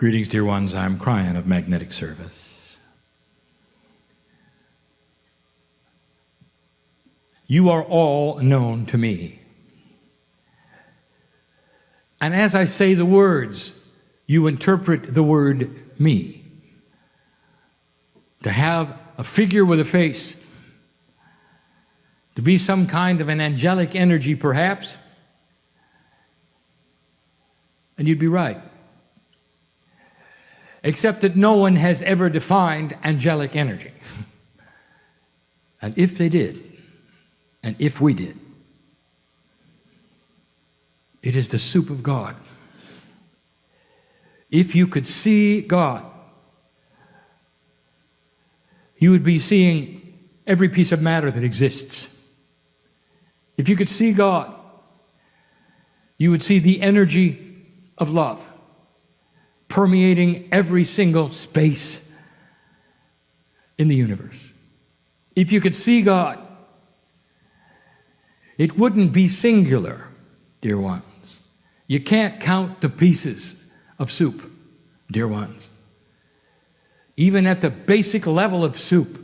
Greetings, dear ones. I'm Kryon of Magnetic Service. You are all known to me. And as I say the words, you interpret the word me. To have a figure with a face, to be some kind of an angelic energy perhaps, and you'd be right. Except that no one has ever defined angelic energy. And if they did, and if we did, it is the soup of God. If you could see God, you would be seeing every piece of matter that exists. If you could see God, you would see the energy of love permeating every single space in the universe. If you could see God, it wouldn't be singular, dear ones. You can't count the pieces of soup, dear ones. Even at the basic level of soup,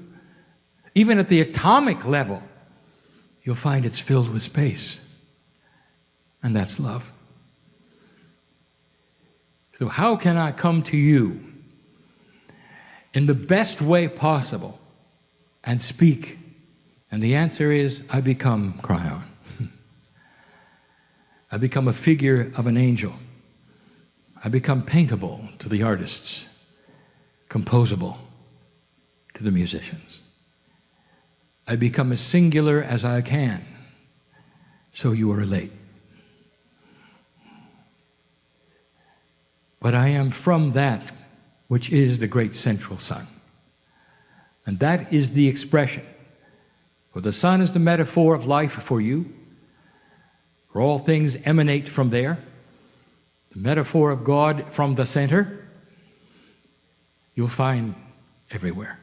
even at the atomic level, you'll find it's filled with space. And that's love. So how can I come to you in the best way possible and speak? And the answer is, I become Kryon. I become a figure of an angel. I become paintable to the artists, composable to the musicians. I become as singular as I can, so you will relate. But I am from that which is the great central sun. And that is the expression. For the sun is the metaphor of life for you. For all things emanate from there. The metaphor of God from the center, you'll find everywhere.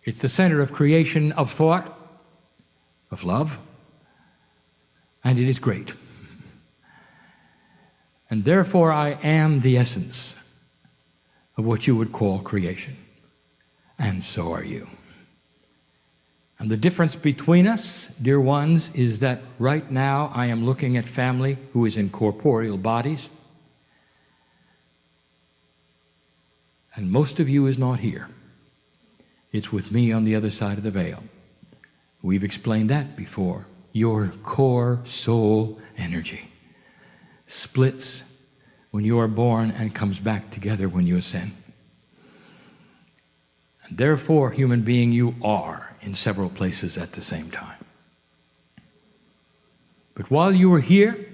It's the center of creation, of thought, of love, and it is great. And therefore I am the essence of what you would call creation. And so are you. And the difference between us, dear ones, is that right now I am looking at family who is in corporeal bodies. And most of you is not here. It's with me on the other side of the veil. We've explained that before. Your core soul energy splits when you are born and comes back together when you ascend. And therefore, human being, you are in several places at the same time. But while you are here,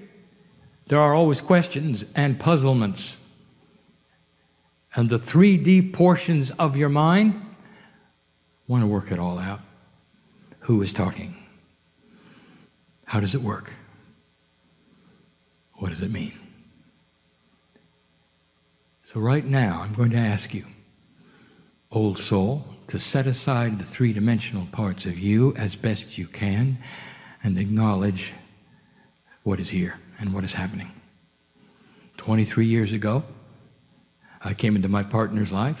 there are always questions and puzzlements. And the 3D portions of your mind want to work it all out. Who is talking? How does it work? What does it mean? So right now, I'm going to ask you, old soul, to set aside the three-dimensional parts of you as best you can and acknowledge what is here and what is happening. 23 years ago, I came into my partner's life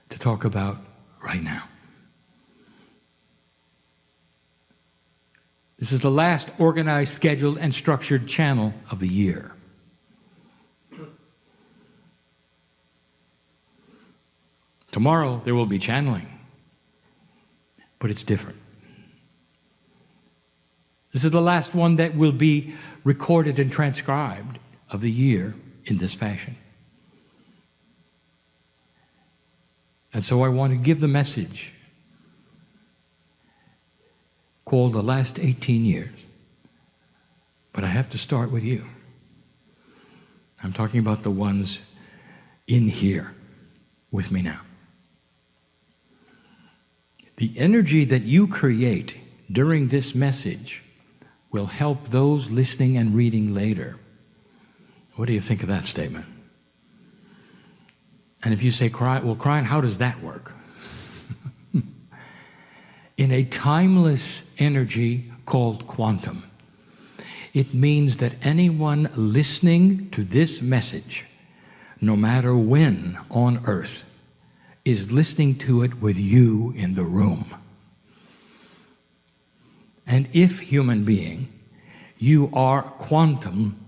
to talk about right now. This is the last organized, scheduled, and structured channel of the year. Tomorrow there will be channeling, but it's different. This is the last one that will be recorded and transcribed of the year in this fashion. And so I want to give the message called the last 18 years. But I have to start with you. I'm talking about the ones in here with me now. The energy that you create during this message will help those listening and reading later. What do you think of that statement? And if you say, well, Kryon, how does that work? In a timeless energy called quantum, It means that anyone listening to this message, no matter when on earth, is listening to it with you in the room. And if, human being, you are quantum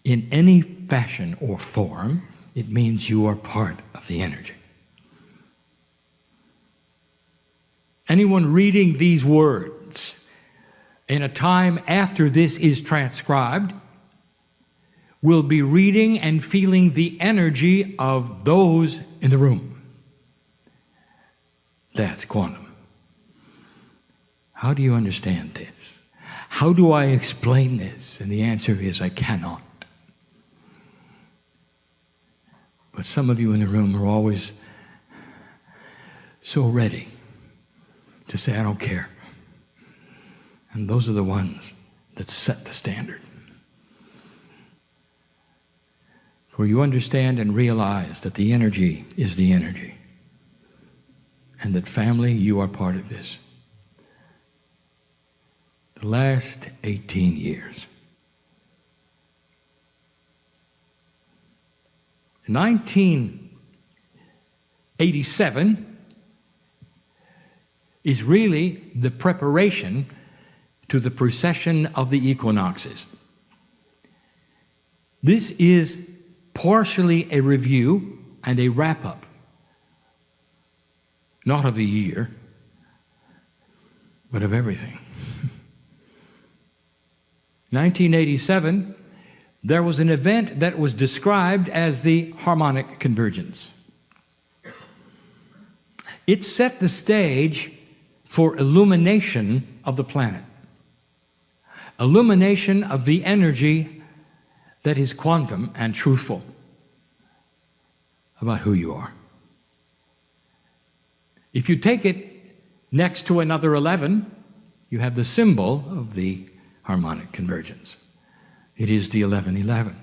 in any fashion or form, it means you are part of the energy. Anyone reading these words in a time after this is transcribed will be reading and feeling the energy of those in the room. That's quantum. How do you understand this? How do I explain this? And the answer is, I cannot. But some of you in the room are always so ready to say, I don't care. And those are the ones that set the standard. For you understand and realize that the energy is the energy. And that, family, you are part of this. The last 18 years. 1987 is really the preparation to the precession of the equinoxes. This is partially a review and a wrap-up, not of the year, but of everything. 1987, there was an event that was described as the harmonic convergence. It set the stage for illumination of the planet. Illumination of the energy that is quantum and truthful about who you are. If you take it next to another 11, you have the symbol of the harmonic convergence. It is the 1111.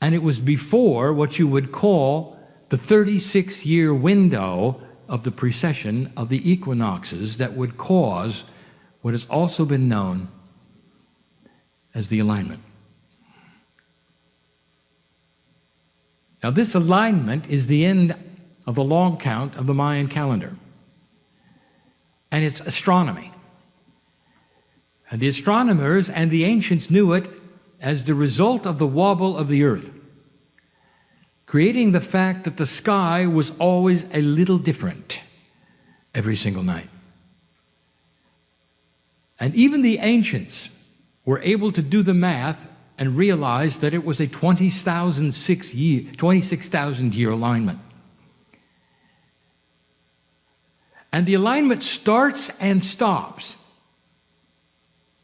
And it was before what you would call the 36-year window of the precession of the equinoxes that would cause what has also been known as the alignment. Now, this alignment is the end of the long count of the Mayan calendar. And it's astronomy. And the astronomers and the ancients knew it as the result of the wobble of the earth, creating the fact that the sky was always a little different every single night. And even the ancients were able to do the math and realize that it was a 26,000-year alignment. And the alignment starts and stops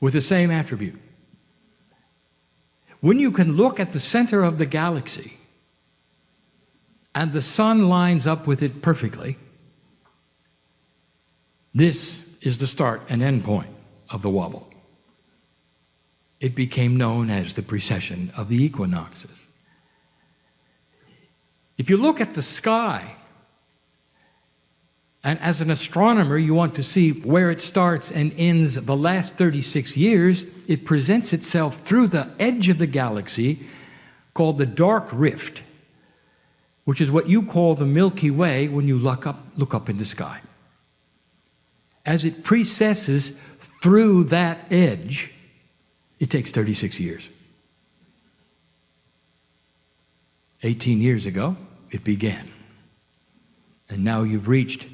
with the same attribute. When you can look at the center of the galaxy and the sun lines up with it perfectly, this is the start and end point of the wobble. It became known as the precession of the equinoxes. If you look at the sky, and as an astronomer you want to see where it starts and ends the last 36 years, it presents itself through the edge of the galaxy called the dark rift, which is what you call the Milky Way when you look up in the sky. As it precesses through that edge, it takes 36 years. 18 years ago, it began. And now you've reached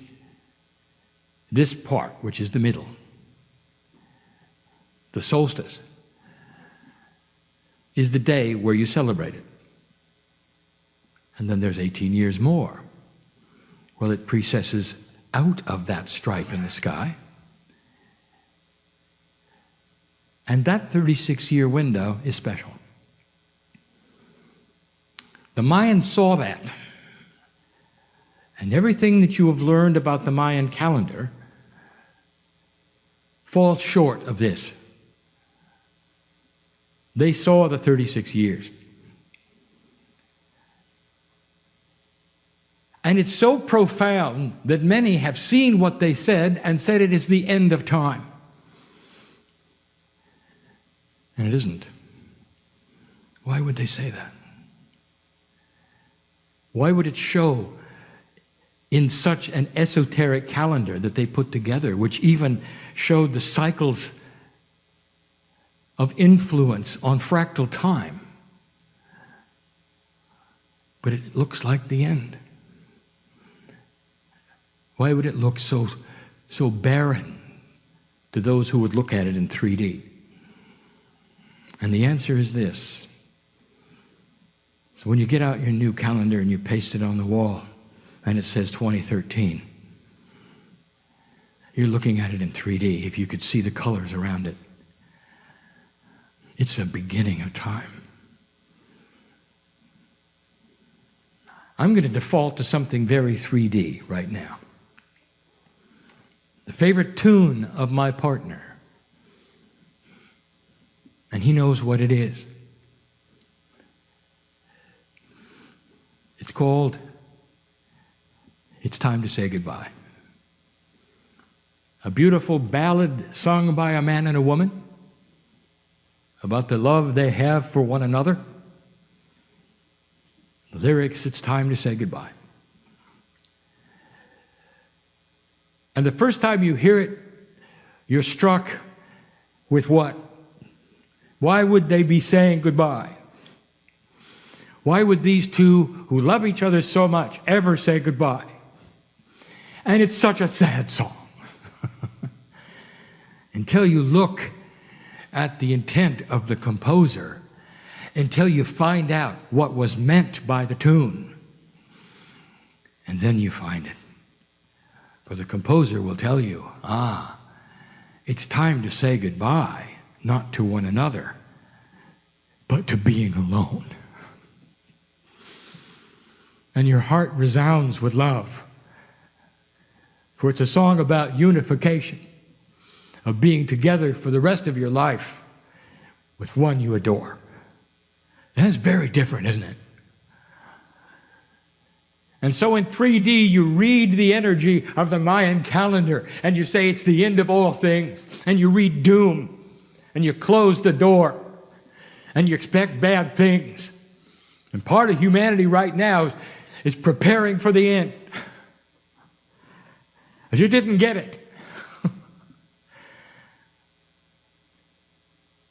this part, which is the middle. The solstice is the day where you celebrate it. And then there's 18 years more. Well, it precesses out of that stripe in the sky. And that 36-year window is special. The Mayans saw that. And everything that you have learned about the Mayan calendar falls short of this. They saw the 36 years. And it's so profound that many have seen what they said and said it is the end of time. And it isn't. Why would they say that? Why would it show in such an esoteric calendar that they put together, which even showed the cycles of influence on fractal time? But it looks like the end. Why would it look so barren to those who would look at it in 3D? And the answer is this. So when you get out your new calendar and you paste it on the wall and it says 2013, you're looking at it in 3D, if you could see the colors around it. It's a beginning of time. I'm going to default to something very 3D right now. The favorite tune of my partner. And he knows what it is. It's called It's Time to Say Goodbye. A beautiful ballad sung by a man and a woman about the love they have for one another. The lyrics, it's time to say goodbye. And the first time you hear it, you're struck with what? Why would they be saying goodbye? Why would these two who love each other so much ever say goodbye? And it's such a sad song. Until you look at the intent of the composer, until you find out what was meant by the tune. And then you find it. For the composer will tell you, it's time to say goodbye, not to one another, but to being alone. And your heart resounds with love. For it's a song about unification, of being together for the rest of your life with one you adore. That's very different, isn't it? And so in 3D, you read the energy of the Mayan calendar, and you say it's the end of all things, and you read doom, and you close the door, and you expect bad things. And part of humanity right now is preparing for the end. Because you didn't get it.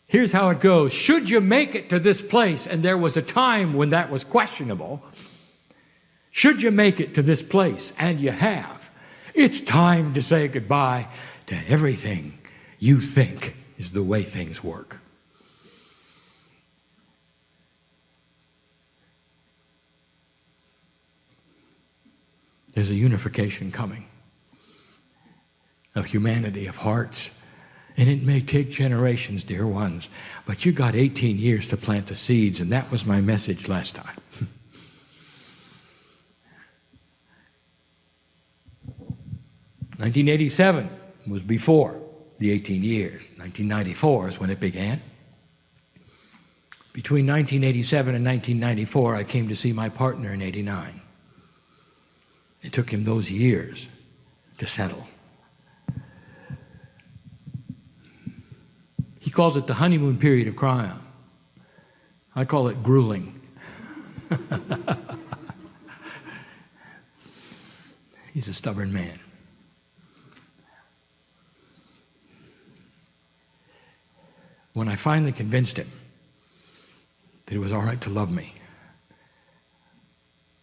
Here's how it goes. Should you make it to this place, and there was a time when that was questionable, should you make it to this place, and you have, it's time to say goodbye to everything you think is the way things work. There's a unification coming of humanity, of hearts. And it may take generations, dear ones, but you got 18 years to plant the seeds, and that was my message last time. 1987 was before the 18 years. 1994 is when it began. Between 1987 and 1994, I came to see my partner in 89. It took him those years to settle. He calls it the honeymoon period of Kryon. I call it grueling. He's a stubborn man. When I finally convinced him that it was all right to love me,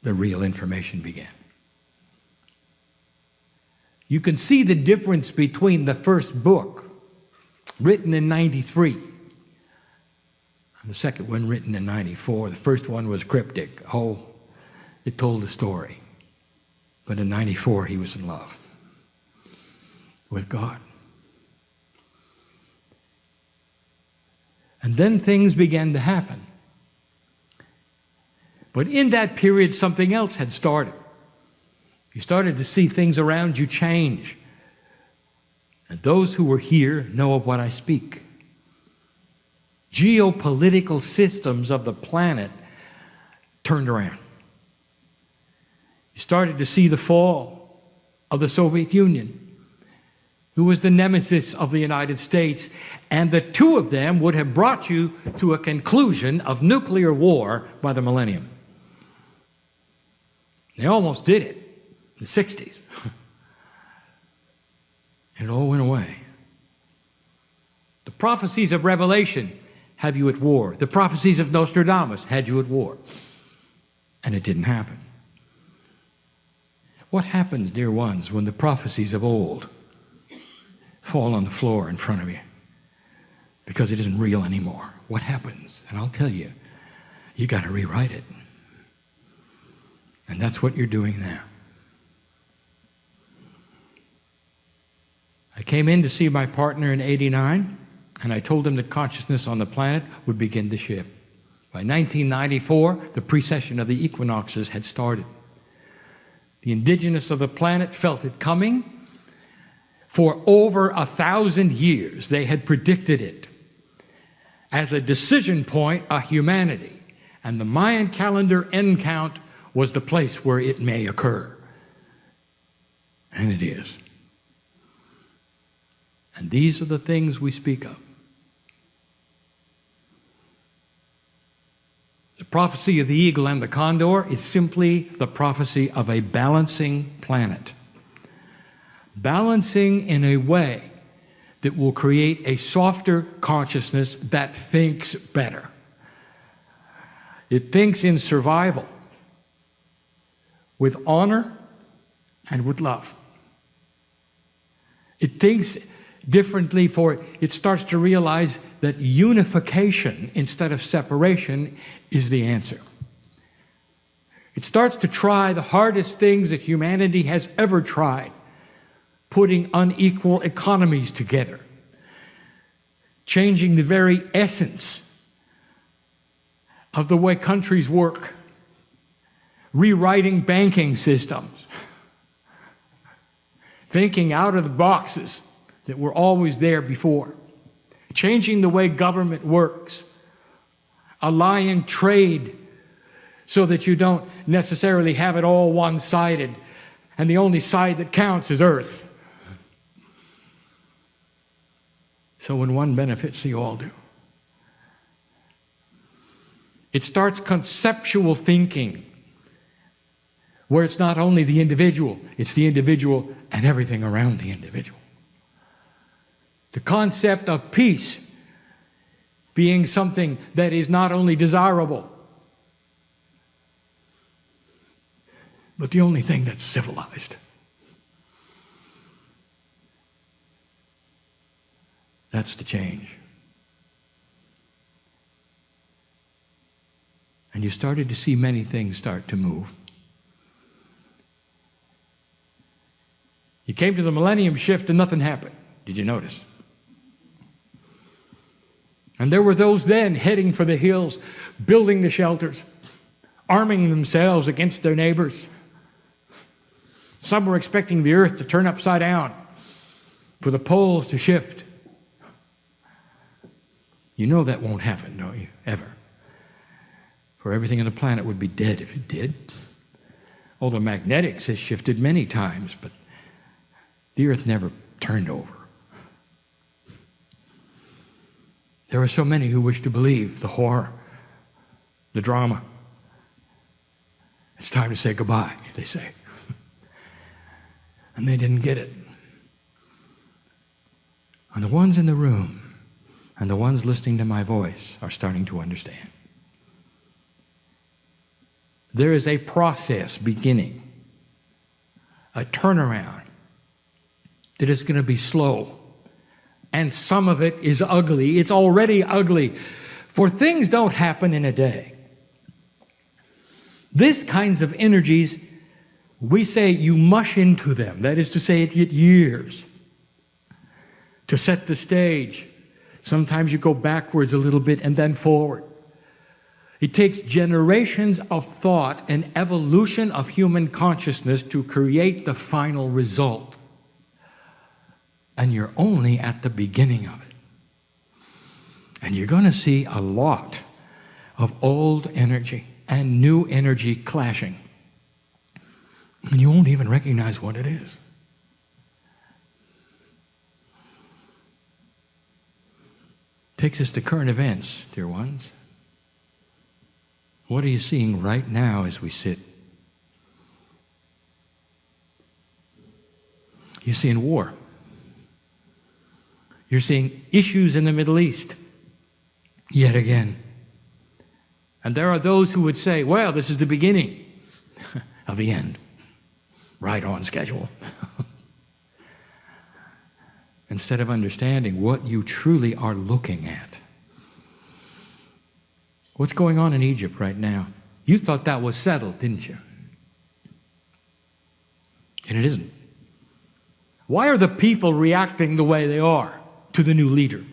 the real information began. You can see the difference between the first book, written in 93, and the second one written in 94. The first one was cryptic. It told the story. But in 94, he was in love with God. And then things began to happen. But in that period, something else had started. You started to see things around you change. And those who were here know of what I speak. Geopolitical systems of the planet turned around. You started to see the fall of the Soviet Union. who was the nemesis of the United States, and the two of them would have brought you to a conclusion of nuclear war by the millennium. They almost did it in the 60s. And it all went away. The prophecies of Revelation have you at war. The prophecies of Nostradamus had you at war. And it didn't happen. What happens, dear ones, when the prophecies of old fall on the floor in front of you because it isn't real anymore? What happens? And I'll tell you, you got to rewrite it. And that's what you're doing now. I came in to see my partner in '89, and I told him that consciousness on the planet would begin to shift. By 1994, the precession of the equinoxes had started. The indigenous of the planet felt it coming. For over 1,000 years, they had predicted it as a decision point of humanity. And the Mayan calendar end count was the place where it may occur. And it is. And these are the things we speak of. The prophecy of the eagle and the condor is simply the prophecy of a balancing planet. Balancing in a way that will create a softer consciousness that thinks better. It thinks in survival, with honor and with love. It thinks differently, for it starts to realize that unification instead of separation is the answer. It starts to try the hardest things that humanity has ever tried, putting unequal economies together, changing the very essence of the way countries work, rewriting banking systems, thinking out of the boxes that were always there before, changing the way government works, allying trade so that you don't necessarily have it all one-sided and the only side that counts is Earth. So when one benefits, the all do. It starts conceptual thinking, where it's not only the individual, it's the individual and everything around the individual. The concept of peace being something that is not only desirable, but the only thing that's civilized. That's the change. And you started to see many things start to move. You came to the millennium shift and nothing happened. Did you notice? And there were those then heading for the hills, building the shelters, arming themselves against their neighbors. Some were expecting the earth to turn upside down, for the poles to shift. You know that won't happen, don't you? Ever. For everything on the planet would be dead if it did. Although magnetics has shifted many times, but the earth never turned over. There are so many who wish to believe the horror, the drama. It's time to say goodbye, they say. And they didn't get it. And the ones in the room and the ones listening to my voice are starting to understand. There is a process beginning, a turnaround that is going to be slow. And some of it is ugly. It's already ugly. For things don't happen in a day. These kinds of energies, we say you mush into them. That is to say, it takes years to set the stage. Sometimes you go backwards a little bit and then forward. It takes generations of thought and evolution of human consciousness to create the final result. And you're only at the beginning of it. And you're going to see a lot of old energy and new energy clashing. And you won't even recognize what it is. Takes us to current events, dear ones. What are you seeing right now as we sit? You're seeing war. You're seeing issues in the Middle East, yet again. And there are those who would say, well, this is the beginning of the end. Right on schedule. Instead of understanding what you truly are looking at. What's going on in Egypt right now? You thought that was settled, didn't you? And it isn't. Why are the people reacting the way they are to the new leader?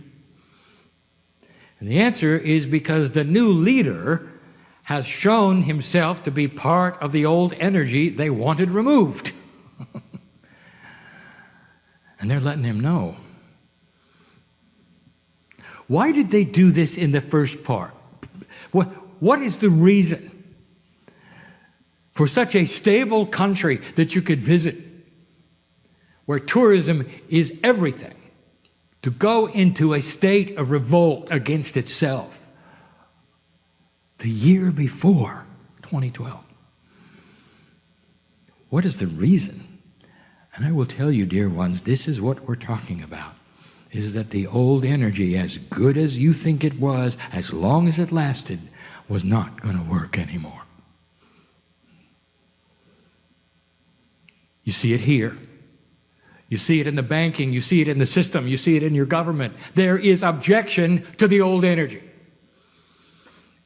And the answer is because the new leader has shown himself to be part of the old energy they wanted removed. And they're letting him know. Why did they do this in the first part? What is the reason for such a stable country that you could visit, where tourism is everything, to go into a state of revolt against itself the year before 2012? What is the reason? And I will tell you, dear ones, this is what we're talking about, is that the old energy, as good as you think it was, as long as it lasted, was not going to work anymore. You see it here. You see it in the banking. You see it in the system. You see it in your government. There is objection to the old energy.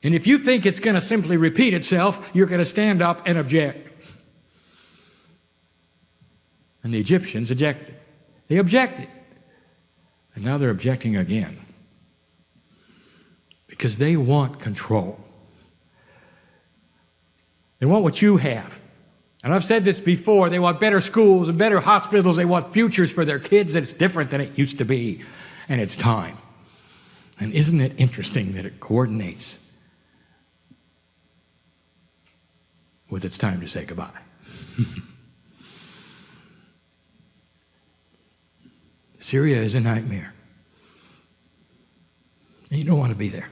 And if you think it's going to simply repeat itself, you're going to stand up and object. And the Egyptians objected. They objected. And now they're objecting again. Because they want control. They want what you have. And I've said this before, they want better schools and better hospitals. They want futures for their kids that's different than it used to be. And it's time. And isn't it interesting that it coordinates with it's time to say goodbye? Syria is a nightmare. And you don't want to be there.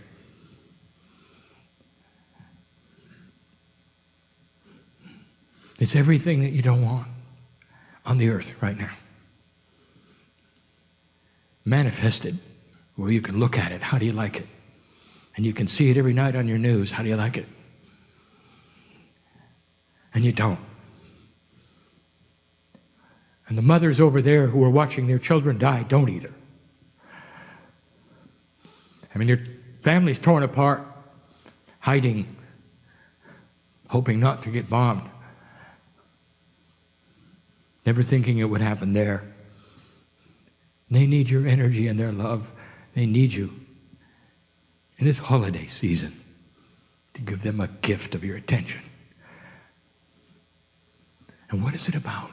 It's everything that you don't want on the earth right now. Manifested, where you can look at it. How do you like it? And you can see it every night on your news. How do you like it? And you don't. And the mothers over there who are watching their children die don't either. I mean, your family's torn apart, hiding, hoping not to get bombed. Never thinking it would happen there. They need your energy and their love. They need you in this holiday season to give them a gift of your attention. And what is it about?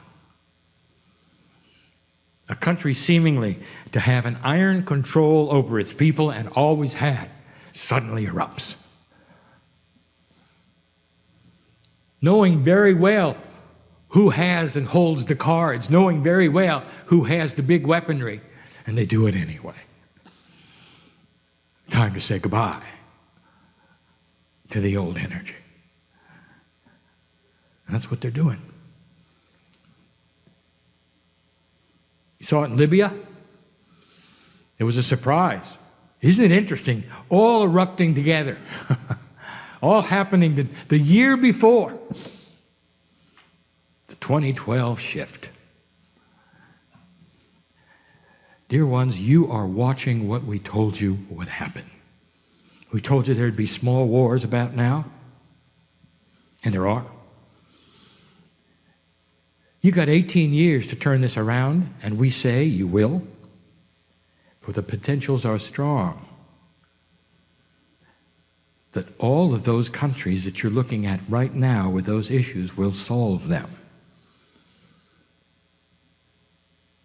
A country seemingly to have an iron control over its people and always had, suddenly erupts. Knowing very well who has and holds the cards, knowing very well who has the big weaponry, and they do it anyway. Time to say goodbye to the old energy. And that's what they're doing. You saw it in Libya? It was a surprise. Isn't it interesting? All erupting together. All happening the year before. The 2012 shift. Dear ones, you are watching what we told you would happen. We told you there'd be small wars about now. And there are. You got 18 years to turn this around, and we say you will, for the potentials are strong. That all of those countries that you're looking at right now with those issues will solve them.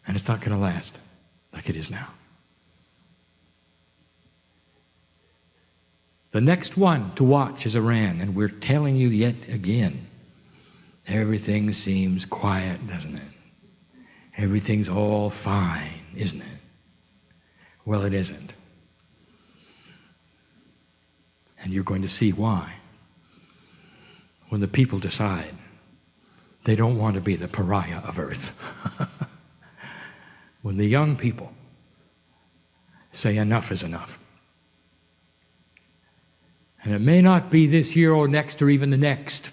And it's not going to last like it is now. The next one to watch is Iran, and we're telling you yet again, everything seems quiet, doesn't it? Everything's all fine, isn't it? Well, it isn't. And you're going to see why. When the people decide they don't want to be the pariah of earth. When the young people say enough is enough. And it may not be this year or next or even the next.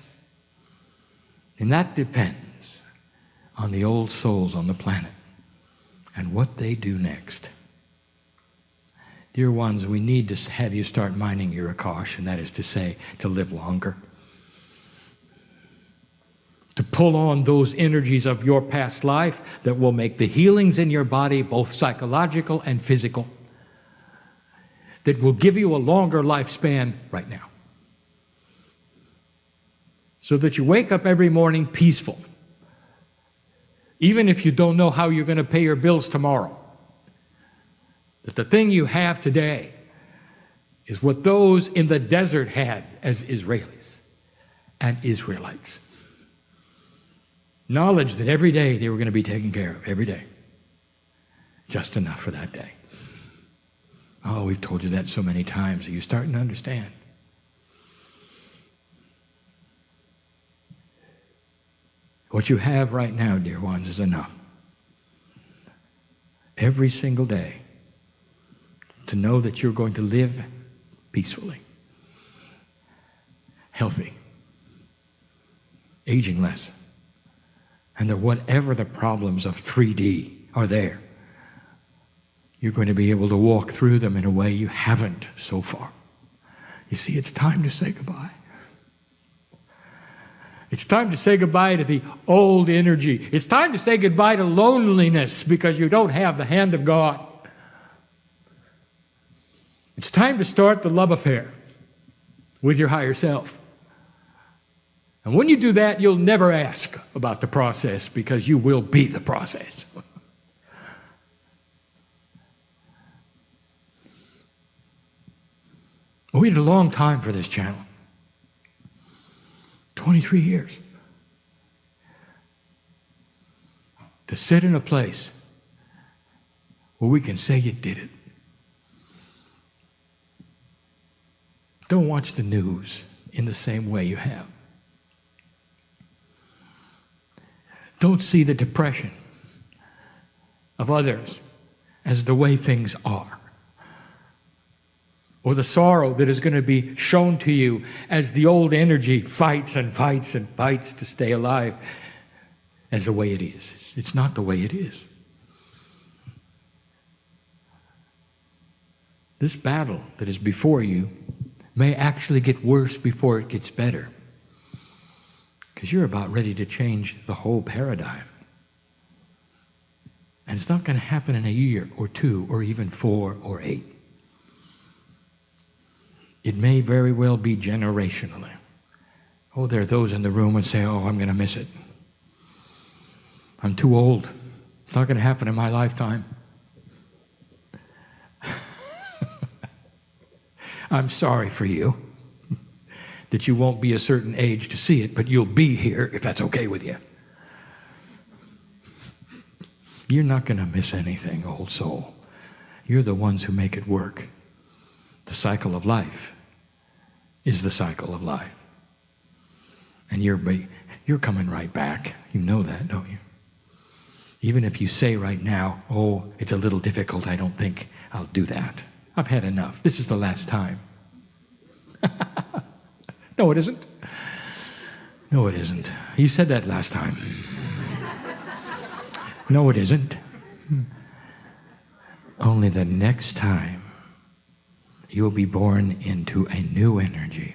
And that depends on the old souls on the planet and what they do next. Dear ones, we need to have you start minding your Akash, and that is to say, to live longer. To pull on those energies of your past life that will make the healings in your body both psychological and physical, that will give you a longer lifespan right now. So that you wake up every morning peaceful. Even if you don't know how you're going to pay your bills tomorrow. That the thing you have today is what those in the desert had as Israelis and Israelites. Knowledge that every day they were going to be taken care of, every day. Just enough for that day. Oh, we've told you that so many times. Are you starting to understand? What you have right now, dear ones, is enough. Every single day to know that you're going to live peacefully, healthy, aging less, and that whatever the problems of 3D are there, you're going to be able to walk through them in a way you haven't so far. You see, it's time to say goodbye. It's time to say goodbye to the old energy. It's time to say goodbye to loneliness because you don't have the hand of God. It's time to start the love affair with your higher self. And when you do that, you'll never ask about the process because you will be the process. We waited a long time for this channel. 23 years. To sit in a place where we can say you did it. Don't watch the news in the same way you have. Don't see the depression of others as the way things are. Or the sorrow that is going to be shown to you as the old energy fights and fights and fights to stay alive as the way it is. It's not the way it is. This battle that is before you may actually get worse before it gets better. Because you're about ready to change the whole paradigm. And it's not going to happen in a year or 2 or even 4 or 8. It may very well be generationally. Oh, there are those in the room who say, oh, I'm going to miss it. I'm too old. It's not going to happen in my lifetime. I'm sorry for you that you won't be a certain age to see it, but you'll be here if that's okay with you. You're not going to miss anything, old soul. You're the ones who make it work. The cycle of life is the cycle of life. And you're coming right back. You know that, don't you? Even if you say right now, oh, it's a little difficult, I don't think I'll do that. I've had enough. This is the last time. No, it isn't. No, it isn't. You said that last time. No, it isn't. Only the next time you'll be born into a new energy.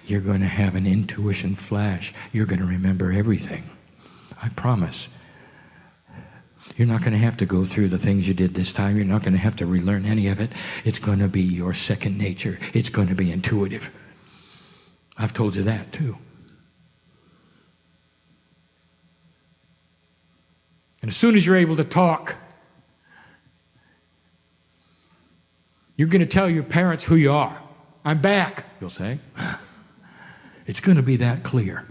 You're going to have an intuition flash. You're going to remember everything. I promise. You're not going to have to go through the things you did this time. You're not going to have to relearn any of it. It's going to be your second nature. It's going to be intuitive. I've told you that too. And as soon as you're able to talk, you're going to tell your parents who you are. I'm back, you'll say. It's going to be that clear.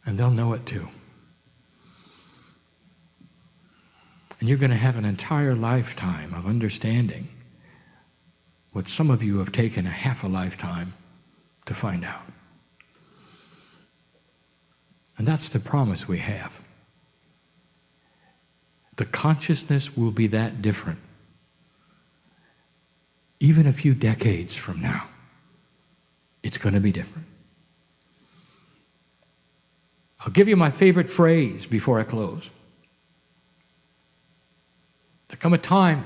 And they'll know it too. And you're going to have an entire lifetime of understanding what some of you have taken a half a lifetime to find out. And that's the promise we have. The consciousness will be that different. Even a few decades from now, it's going to be different. I'll give you my favorite phrase before I close. There come a time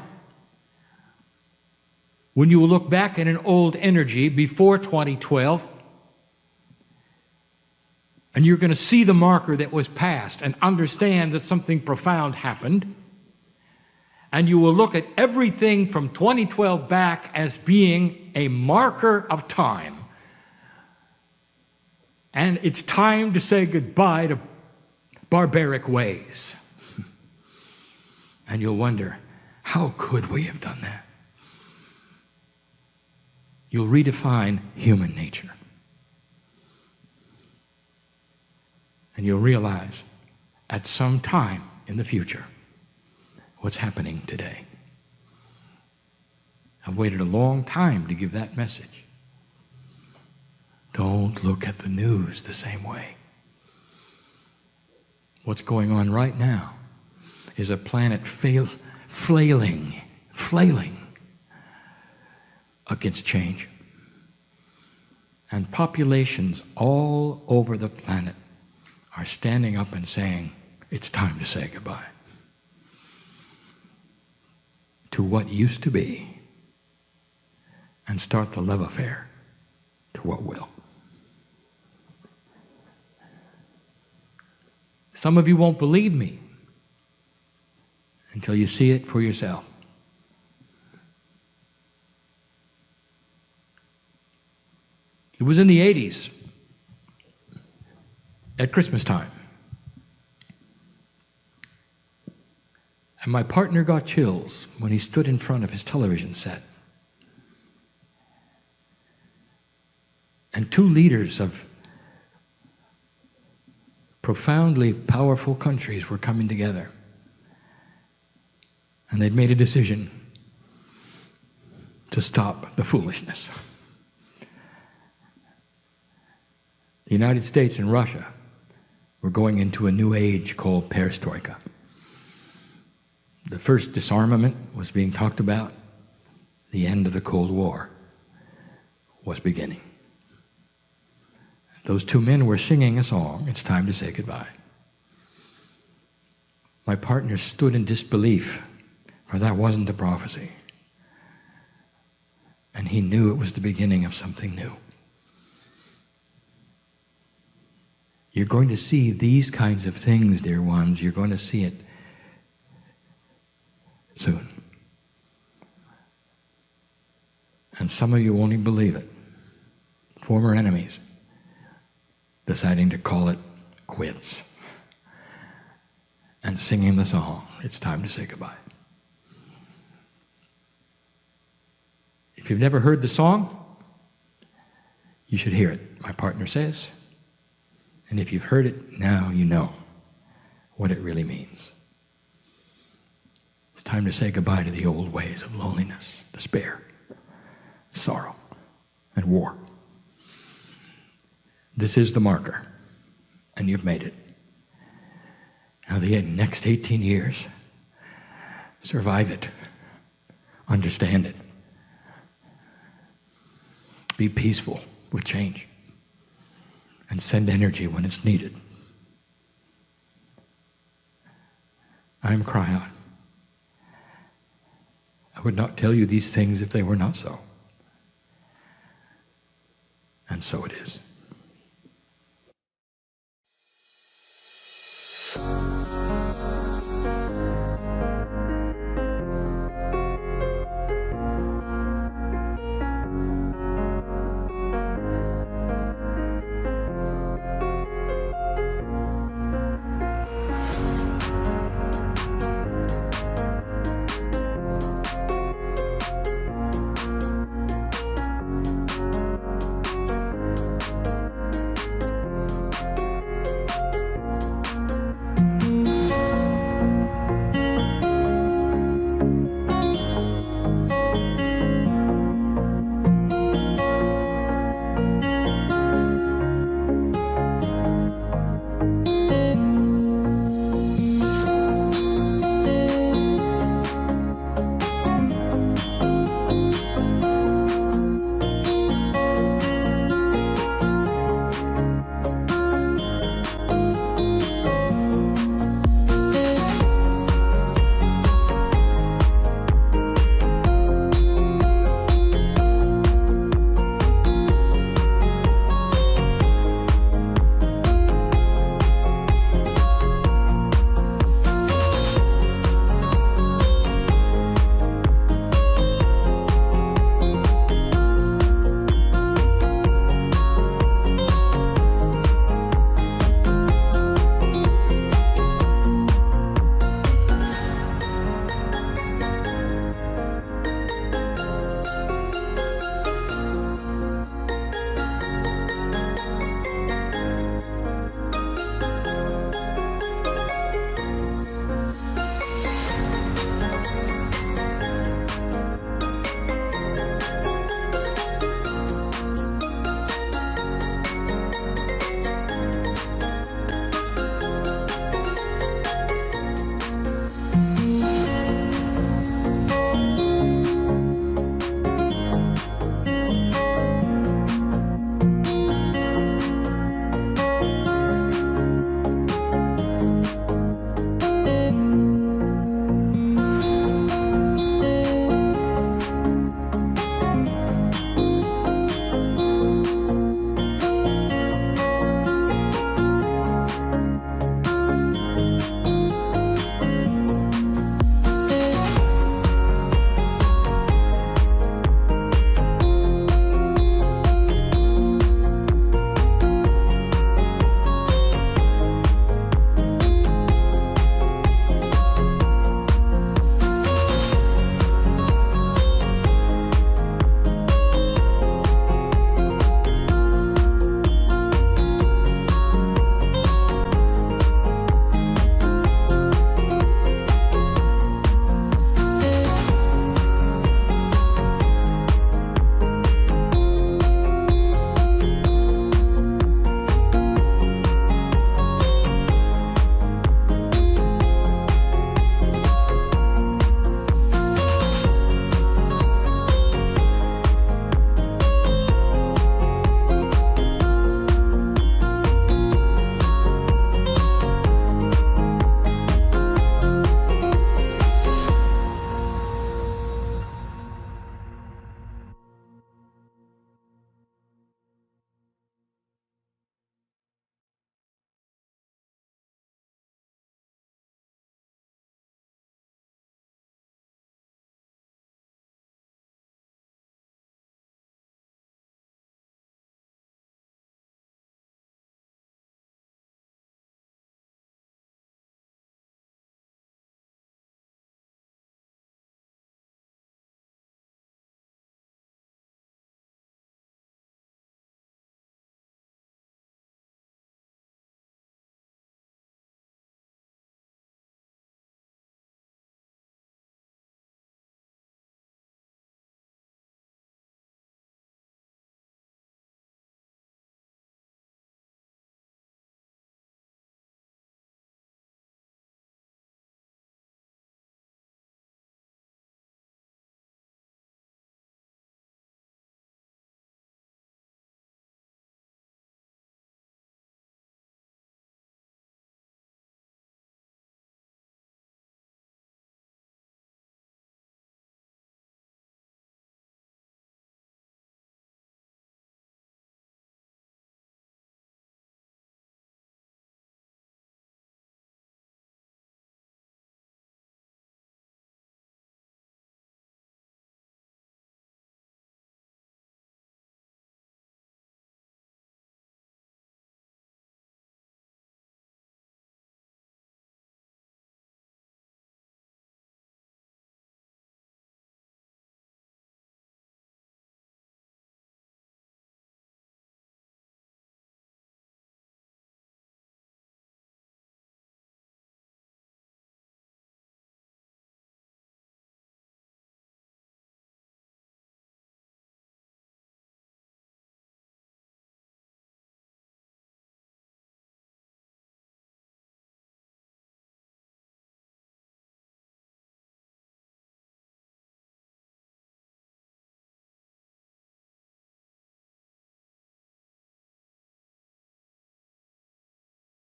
when you will look back at an old energy before 2012, and you're going to see the marker that was passed and understand that something profound happened. And you will look at everything from 2012 back as being a marker of time. And it's time to say goodbye to barbaric ways. And you'll wonder, how could we have done that? You'll redefine human nature. And you'll realize at some time in the future what's happening today. I've waited a long time to give that message. Don't look at the news the same way. What's going on right now is a planet flailing against change. And populations all over the planet are standing up and saying, it's time to say goodbye to what used to be and start the love affair to what will. Some of you won't believe me until you see it for yourself. It was in the 80s, at Christmas time. And my partner got chills when he stood in front of his television set. And two leaders of profoundly powerful countries were coming together. And they'd made a decision to stop the foolishness. The United States and Russia were going into a new age called perestroika. The first disarmament was being talked about. The end of the Cold War was beginning. Those two men were singing a song, It's Time to Say Goodbye. My partner stood in disbelief, for that wasn't the prophecy. And he knew it was the beginning of something new. You're going to see these kinds of things, dear ones. You're going to see it soon. And some of you won't even believe it. Former enemies deciding to call it quits and singing the song, It's Time to Say Goodbye. If you've never heard the song, you should hear it, my partner says. And if you've heard it, now you know what it really means. It's time to say goodbye to the old ways of loneliness, despair, sorrow, and war. This is the marker, and you've made it. Now the next 18 years, survive it, understand it, be peaceful with change, and send energy when it's needed. I'm Kryon. I would not tell you these things if they were not so. And so it is.